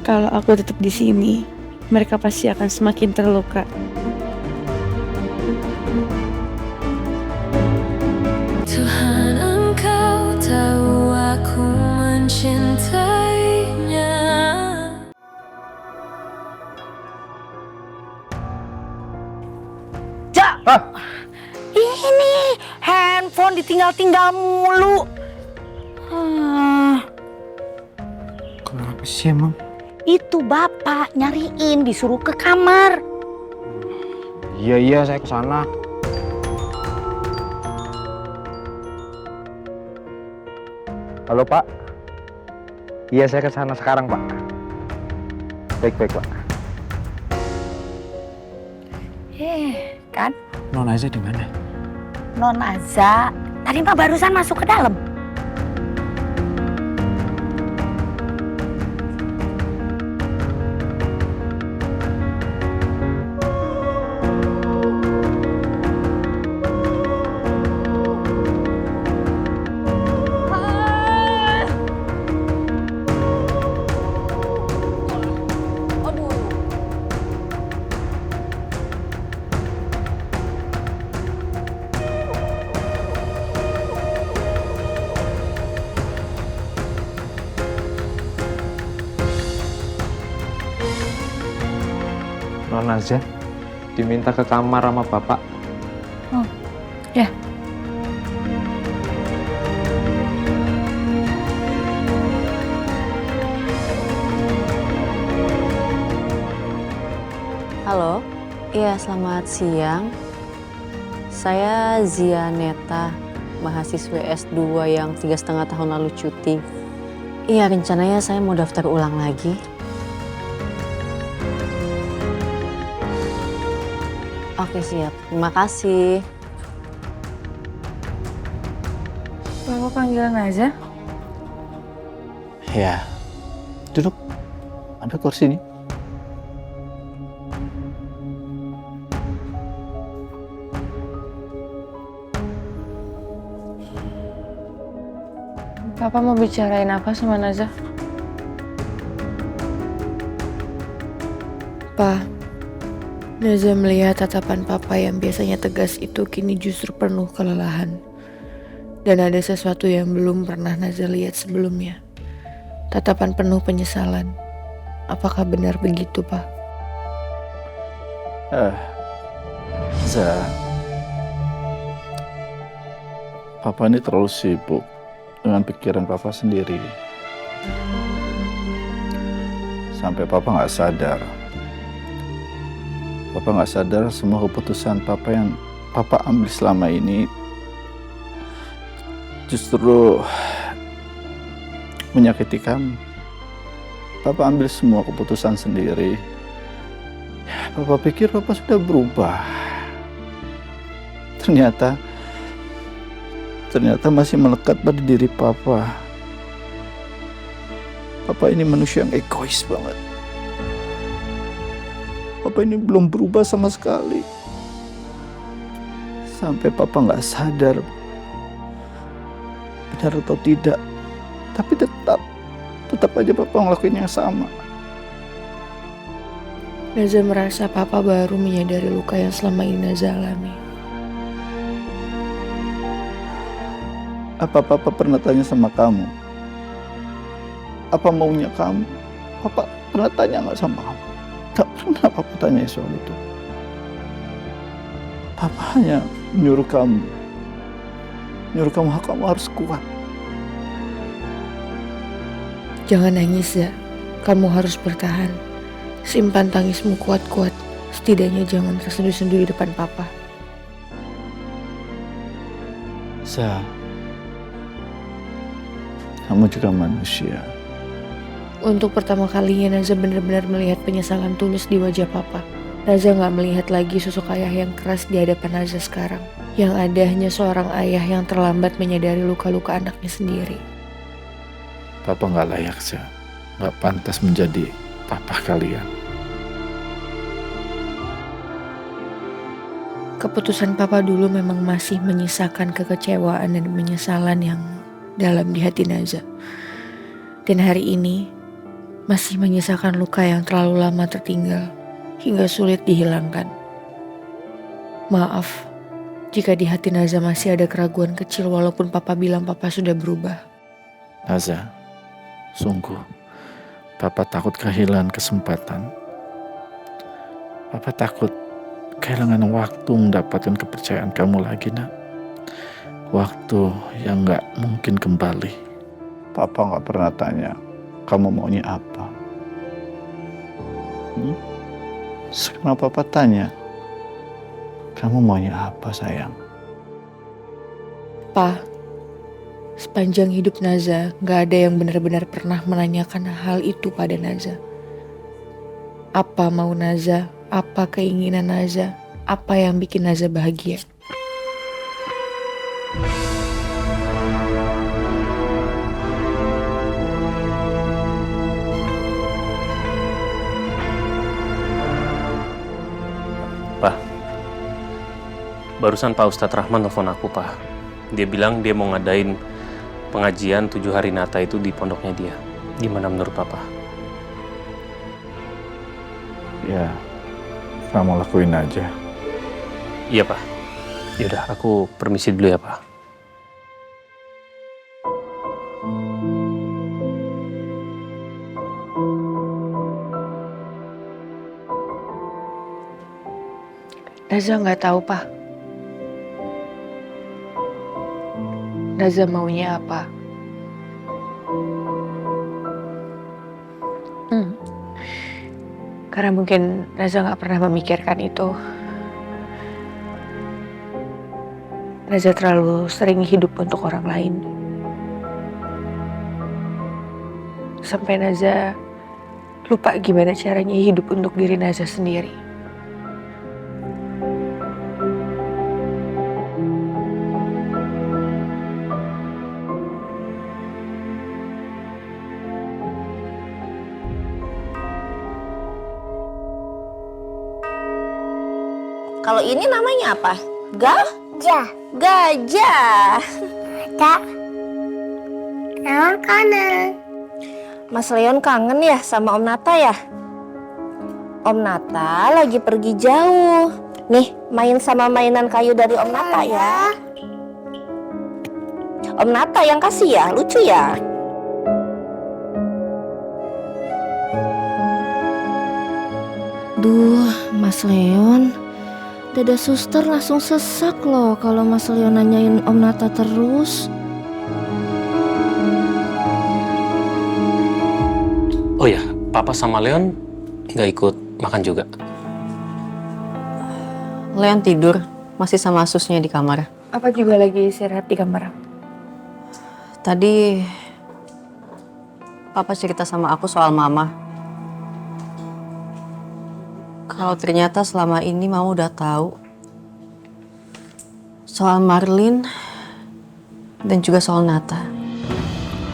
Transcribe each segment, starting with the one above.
Kalau aku tetap di sini, mereka pasti akan semakin terluka. Tuhan, Engkau tahu aku mencintainya. Ini handphone ditinggal-tinggal mulu. Kenapa sih emang? Itu bapak nyariin, disuruh ke kamar. Iya saya kesana. Halo Pak. Iya saya kesana sekarang Pak. Baik Pak. Kan Nona Aza di mana? Non Aza tadi mah barusan masuk ke dalam. Nona Aza diminta ke kamar sama Bapak. Ya. Halo, iya selamat siang. Saya Zianeta, mahasiswa S2 yang 3,5 tahun lalu cuti. Iya, rencananya saya mau daftar ulang lagi. Oke siap, terima kasih. Bapak panggilan aja. Ya, duduk. Ada kursi nih. Papa mau bicarain apa sama Naza? Pa, Naza melihat tatapan Papa yang biasanya tegas itu kini justru penuh kelelahan. Dan ada sesuatu yang belum pernah Naza lihat sebelumnya. Tatapan penuh penyesalan. Apakah benar begitu, Pa? Za, Papa ini terlalu sibuk dengan pikiran Papa sendiri. Sampai Papa nggak sadar. Papa nggak sadar semua keputusan Papa yang Papa ambil selama ini justru menyakiti kamu. Papa ambil semua keputusan sendiri. Papa pikir Papa sudah berubah. Ternyata masih melekat pada diri Papa. Papa ini manusia yang egois banget. Papa ini belum berubah sama sekali. Sampai Papa nggak sadar benar atau tidak. Tapi tetap aja Papa ngelakuin yang sama. Naza merasa Papa baru menyadari luka yang selama ini Naza alami. Apa Papa pernah tanya sama kamu? Apa maunya kamu? Papa pernah tanya nggak sama kamu? Tak pernah Papa tanya soal itu. Papa hanya nyuruh kamu harus kuat. Jangan nangis, Za. Kamu harus bertahan. Simpan tangismu kuat-kuat. Setidaknya jangan tersenduh-senduh di depan Papa. Za, kamu juga manusia. Untuk pertama kalinya Naza benar-benar melihat penyesalan tulus di wajah Papa. Naza gak melihat lagi sosok ayah yang keras di hadapan Naza sekarang. Yang ada hanya seorang ayah yang terlambat menyadari luka-luka anaknya sendiri. Papa nggak layak, Za. Nggak pantas menjadi papa kalian. Keputusan Papa dulu memang masih menyisakan kekecewaan dan penyesalan yang dalam di hati Naza. Dan hari ini, masih menyisakan luka yang terlalu lama tertinggal hingga sulit dihilangkan. Maaf jika di hati Naza masih ada keraguan kecil walaupun papa bilang papa sudah berubah. Naza, sungguh, papa takut kehilangan kesempatan. Papa takut kehilangan waktu mendapatkan kepercayaan kamu lagi, nak. Waktu yang gak mungkin kembali. Papa gak pernah tanya, kamu maunya apa? Sekarang papa tanya, kamu maunya apa, sayang? Pa, sepanjang hidup Naza gak ada yang benar-benar pernah menanyakan hal itu pada Naza. Apa mau Naza? Apa keinginan Naza? Apa yang bikin Naza bahagia? Pak, barusan Pak Ustadz Rahman telepon aku, Pak. Dia bilang dia mau ngadain pengajian 7 hari Nata itu di pondoknya dia. Gimana menurut Papa? Ya, kamu lakuin aja. Iya, Pak. Yaudah, aku permisi dulu ya, Pak. Naza nggak tahu, Pak. Naza maunya apa? Karena mungkin Naza nggak pernah memikirkan itu. Naza terlalu sering hidup untuk orang lain. Sampai Naza lupa gimana caranya hidup untuk diri Naza sendiri. Kalau ini namanya apa? Gajah. Ada Leon kangen. Mas Leon kangen ya sama Om Nata ya? Om Nata lagi pergi jauh. Nih, main sama mainan kayu dari Om Nata ya. Om Nata yang kasih ya, lucu ya? Duh, Mas Leon, dada suster langsung sesak loh kalau Mas Leon nanyain Om Nata terus. Oh ya, Papa sama Leon nggak ikut makan juga? Leon tidur, masih sama asusnya di kamar. Apa juga lagi istirahat di kamar? Tadi Papa cerita sama aku soal Mama. Kalau ternyata selama ini Mama udah tahu soal Marlin dan juga soal Nata.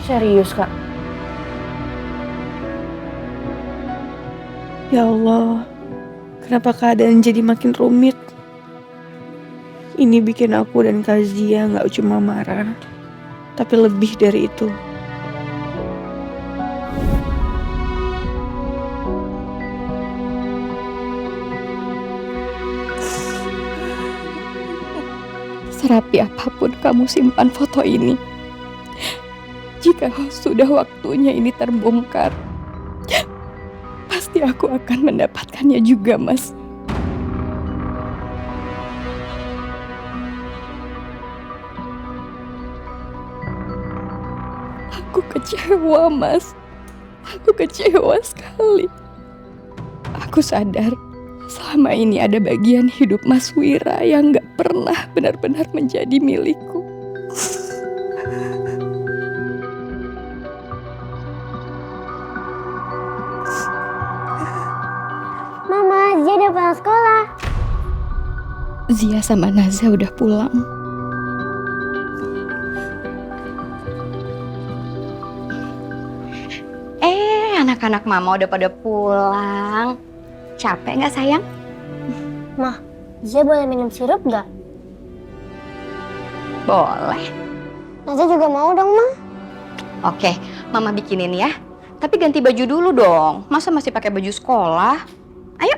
Serius, Kak? Ya Allah, kenapa keadaan jadi makin rumit? Ini bikin aku dan Kak Zia gak cuma marah, tapi lebih dari itu. Serapi apapun kamu simpan foto ini, jika sudah waktunya ini terbongkar, pasti aku akan mendapatkannya juga, Mas. Aku kecewa, Mas. Aku kecewa sekali. Aku sadar selama ini ada bagian hidup Mas Wira yang gak pernah benar-benar menjadi milikku. Mama, Zia udah pulang sekolah. Zia sama Naza udah pulang. Anak-anak Mama udah pada pulang. Capek nggak sayang? Mah, Zia boleh minum sirup nggak? Boleh. Naza juga mau dong, Mah. Oke, Mama bikinin ya. Tapi ganti baju dulu dong. Masa masih pakai baju sekolah? Ayo.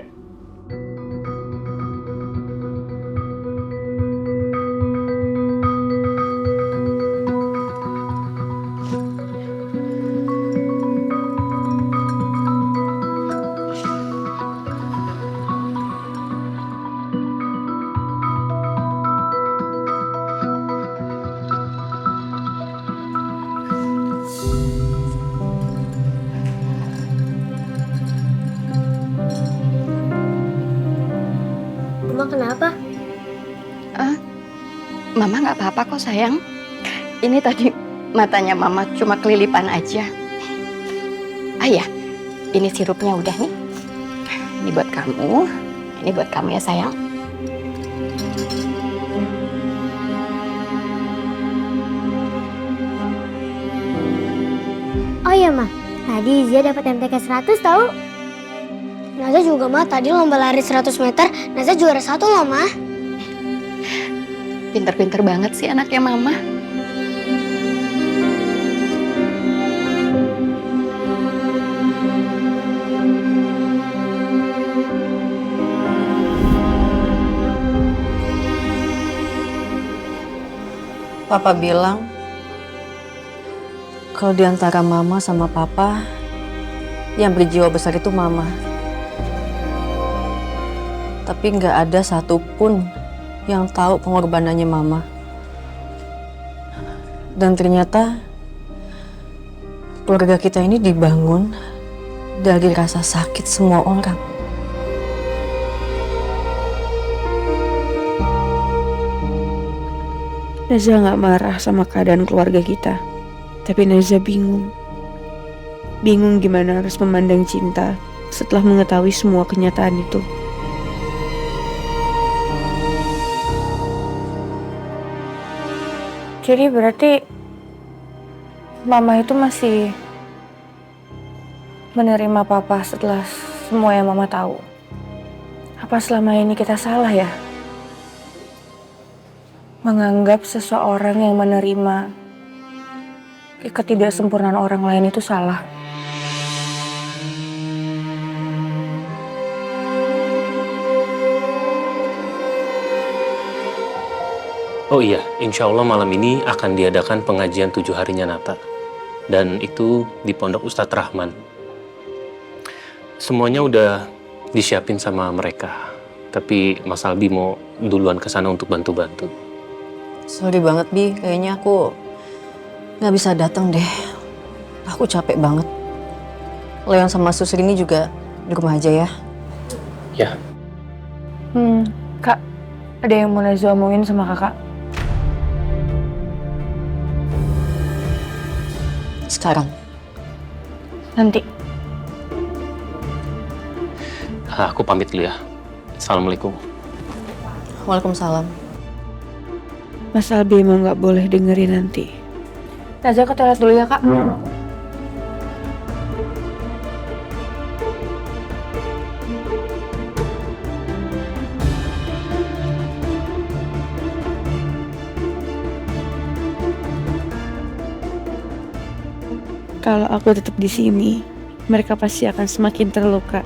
Mama kenapa? Mama nggak apa-apa kok sayang. Ini tadi matanya Mama cuma kelilipan aja. Ayah, ini sirupnya udah nih. Ini buat kamu. Ini buat kamu ya sayang. Oh iya, Ma. Tadi Zia dapat MTK 100 tahu? Naza juga, Ma. Tadi lomba lari 100 meter, Naza juara 1 loh, Ma. Pinter-pinter banget sih anaknya Mama. Papa bilang kalau di antara Mama sama Papa yang berjiwa besar itu Mama. Tapi nggak ada satupun yang tahu pengorbanannya Mama. Dan ternyata keluarga kita ini dibangun dari rasa sakit semua orang. Naza nggak marah sama keadaan keluarga kita. Tapi Naza bingung. Bingung gimana harus memandang cinta setelah mengetahui semua kenyataan itu. Jadi berarti Mama itu masih menerima Papa setelah semua yang Mama tahu. Apa selama ini kita salah ya? Menganggap seseorang yang menerima ketidaksempurnaan orang lain itu salah. Oh iya, insya Allah malam ini akan diadakan pengajian 7 harinya Nata. Dan itu di Pondok Ustadz Rahman. Semuanya udah disiapin sama mereka. Tapi Mas Albi mau duluan ke sana untuk bantu-bantu. Sorry banget Bi, kayaknya aku nggak bisa datang deh. Aku capek banget. Leon sama Susri ini juga di rumah aja ya. Ya. Kak, ada yang mau Naza omongin sama kakak? Sekarang. Nanti. Aku pamit dulu ya. Assalamualaikum. Waalaikumsalam. Mas Albi emang nggak boleh dengerin nanti. Naza ke toilet dulu ya kak. Kalau aku tetap di sini, mereka pasti akan semakin terluka.